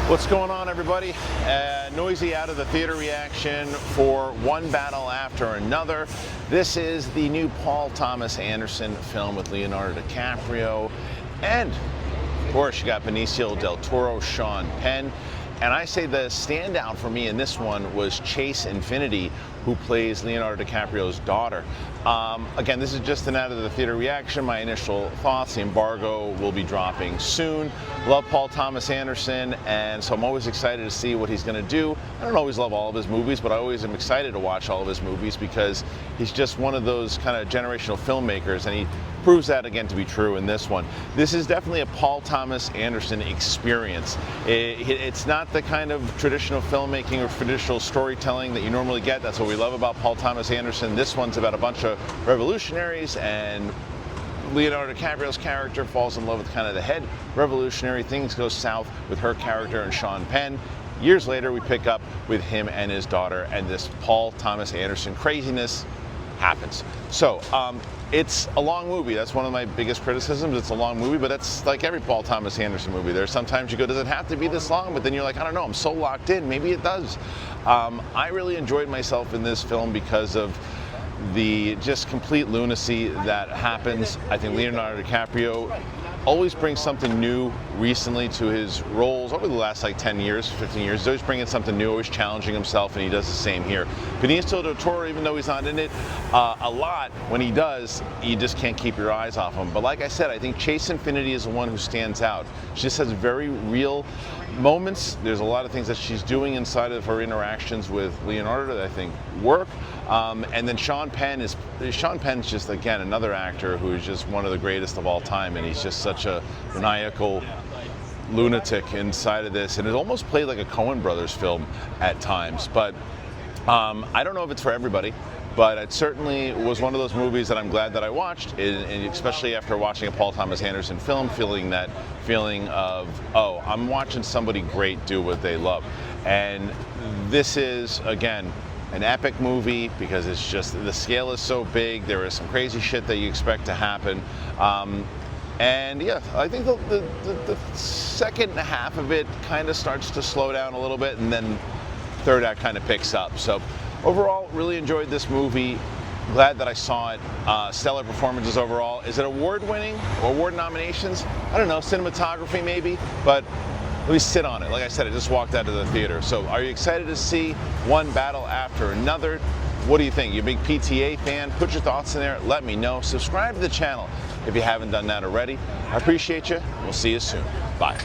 What's going on, everybody? Noisy out of the theater reaction for One Battle After Another. This is the new Paul Thomas Anderson film with Leonardo DiCaprio, and of course you got Benicio del Toro, Sean Penn. And I say the standout for me in this one was Chase Infiniti, who plays Leonardo DiCaprio's daughter. Again, this is just an out of the theater reaction. My initial thoughts, the embargo will be dropping soon. Love Paul Thomas Anderson, and so I'm always excited to see what he's going to do. I don't always love all of his movies, but I always am excited to watch all of his movies because he's just one of those kind of generational filmmakers, and he proves that again to be true in this one. This is definitely a Paul Thomas Anderson experience. It's not the kind of traditional filmmaking or traditional storytelling that you normally get. That's what we love about Paul Thomas Anderson. This one's about a bunch of revolutionaries, and Leonardo DiCaprio's character falls in love with kind of the head revolutionary. Things go south with her character and Sean Penn. Years later, we pick up with him and his daughter, and this Paul Thomas Anderson craziness happens. So it's a long movie. That's one of my biggest criticisms. It's a long movie, but that's like every Paul Thomas Anderson movie. There's sometimes you go, does it have to be this long? But then you're like, I don't know, I'm so locked in, maybe it does. I really enjoyed myself in this film because of the just complete lunacy that happens. I think Leonardo DiCaprio always brings something new recently to his roles over the last like 10 years, 15 years. He's always bringing something new, always challenging himself, and he does the same here. Benicio del Toro, even though he's not in it a lot, when he does, you just can't keep your eyes off him. But like I said, I think Chase Infiniti is the one who stands out. She just has very real moments. There's a lot of things that she's doing inside of her interactions with Leonardo that I think work. And then Sean Penn's just, again, another actor who is just one of the greatest of all time, and he's just such a maniacal lunatic inside of this, and it almost played like a Coen Brothers film at times. But I don't know if it's for everybody, but it certainly was one of those movies that I'm glad that I watched, and especially after watching a Paul Thomas Anderson film, feeling that feeling of, oh, I'm watching somebody great do what they love. And this is, again, an epic movie because it's just, the scale is so big. There is some crazy shit that you expect to happen. And yeah, I think the second half of it kind of starts to slow down a little bit, and then third act kind of picks up. So overall, really enjoyed this movie. Glad that I saw it. Stellar performances overall. Is it award-winning or award nominations? I don't know, cinematography maybe, but at least sit on it. Like I said, I just walked out of the theater. So are you excited to see One Battle After Another? What do you think? You a big PTA fan? Put your thoughts in there. Let me know. Subscribe to the channel if you haven't done that already. I appreciate you. We'll see you soon. Bye.